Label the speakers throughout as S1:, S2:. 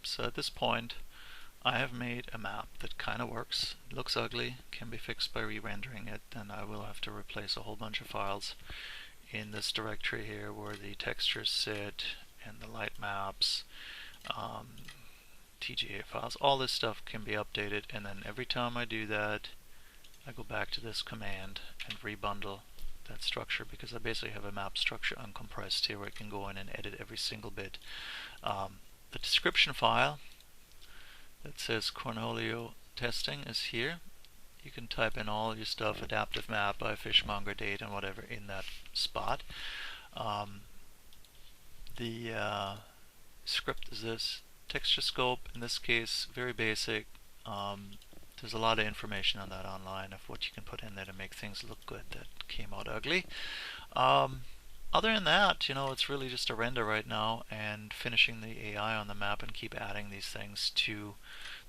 S1: So at this point, I have made a map that kind of works. It looks ugly, can be fixed by re-rendering it, and I will have to replace a whole bunch of files in this directory here where the textures sit and the light maps, TGA files, all this stuff can be updated, and then every time I do that I go back to this command and rebundle that structure, because I basically have a map structure uncompressed here where I can go in and edit every single bit. The description file that says Cornholio testing is here. You can type in all your stuff, adaptive map, fishmonger date, and whatever in that spot. The script is this texture scope, in this case very basic. There's a lot of information on that online of what you can put in there to make things look good that came out ugly. Other than that, it's really just a render right now and finishing the AI on the map, and keep adding these things to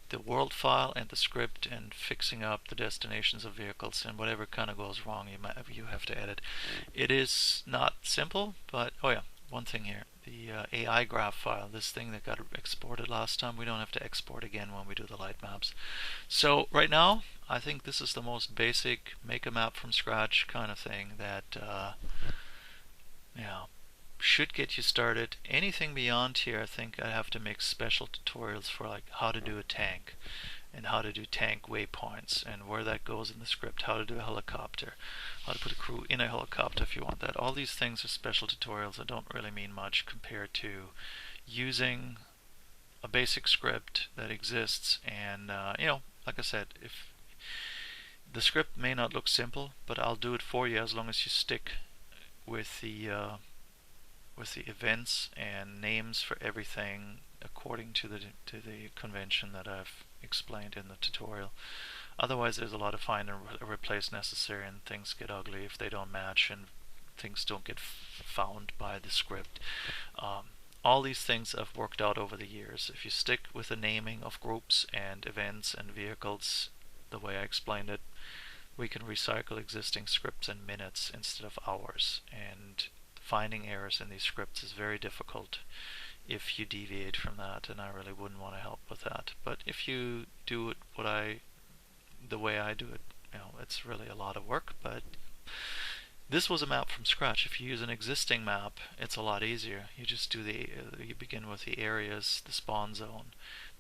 S1: the world file and the script, and fixing up the destinations of vehicles, and whatever kind of goes wrong you have to edit. It is not simple, but oh yeah, one thing here, the AI graph file, this thing that got exported last time, we don't have to export again when we do the light maps. So right now I think this is the most basic make a map from scratch kind of thing that should get you started. Anything beyond here, I think I have to make special tutorials for, like how to do a tank and how to do tank waypoints and where that goes in the script, how to do a helicopter, how to put a crew in a helicopter if you want that. All these things are special tutorials that don't really mean much compared to using a basic script that exists. And like I said, if the script may not look simple, but I'll do it for you as long as you stick with the events and names for everything according to the convention that I've explained in the tutorial. Otherwise there's a lot of find and replace necessary, and things get ugly if they don't match and things don't get found by the script. All these things I've worked out over the years. If you stick with the naming of groups and events and vehicles the way I explained it, we can recycle existing scripts in minutes instead of hours, and finding errors in these scripts is very difficult if you deviate from that, and I really wouldn't want to help with that. But if you do it the way I do it, it's really a lot of work. But this was a map from scratch. If you use an existing map, it's a lot easier. You just do you begin with the areas, the spawn zone,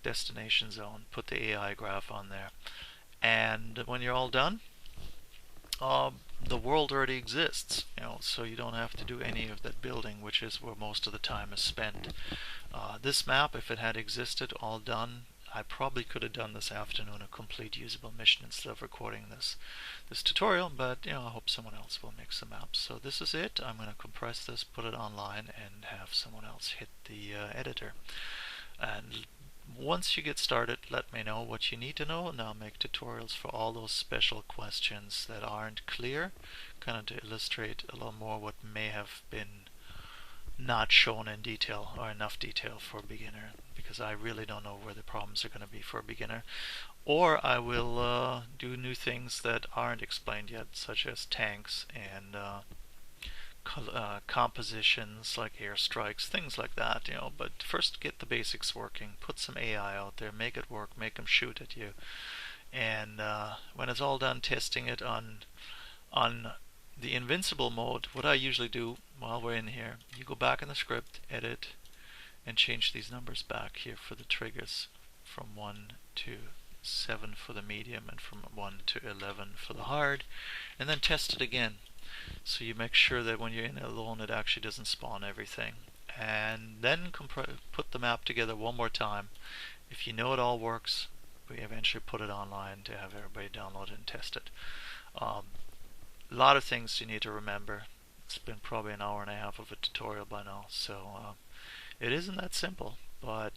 S1: destination zone, put the AI graph on there, and when you're all done, the world already exists, so you don't have to do any of that building, which is where most of the time is spent. This map, if it had existed all done, I probably could have done this afternoon a complete usable mission instead of recording this tutorial, but I hope someone else will make some maps. So this is it. I'm going to compress this, put it online, and have someone else hit the editor. And once you get started, let me know what you need to know, and I'll make tutorials for all those special questions that aren't clear, kind of to illustrate a little more what may have been not shown in detail or enough detail for a beginner, because I really don't know where the problems are going to be for a beginner. Or I will do new things that aren't explained yet, such as tanks and compositions like airstrikes, things like that, but first get the basics working, put some AI out there, make it work, make them shoot at you, and when it's all done testing it on the invincible mode, what I usually do while we're in here, you go back in the script, edit, and change these numbers back here for the triggers from 1 to 7 for the medium and from 1 to 11 for the hard, and then test it again. So you make sure that when you're in it alone, it actually doesn't spawn everything. And then put the map together one more time. If you know it all works, we eventually put it online to have everybody download it and test it. A lot of things you need to remember. It's been probably an hour and a half of a tutorial by now, so it isn't that simple, but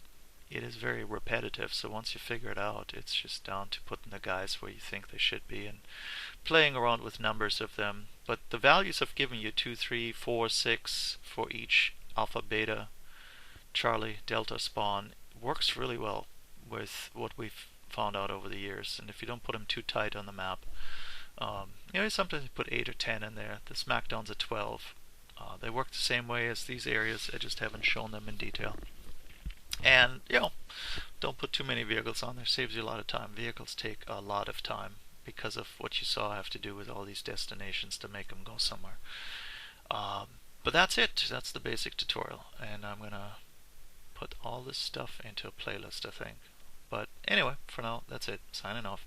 S1: it is very repetitive. So once you figure it out, it's just down to putting the guys where you think they should be and playing around with numbers of them. But the values I've given you, 2, 3, 4, 6 for each alpha, beta, Charlie, Delta spawn, works really well with what we've found out over the years. And if you don't put them too tight on the map, sometimes you put 8 or 10 in there. The smackdowns at 12. They work the same way as these areas. I just haven't shown them in detail. And don't put too many vehicles on there. Saves you a lot of time. Vehicles take a lot of time because of what you saw I have to do with all these destinations to make them go somewhere. But that's it. That's the basic tutorial, and I'm gonna put all this stuff into a playlist, I think. But anyway, for now, that's it. Signing off.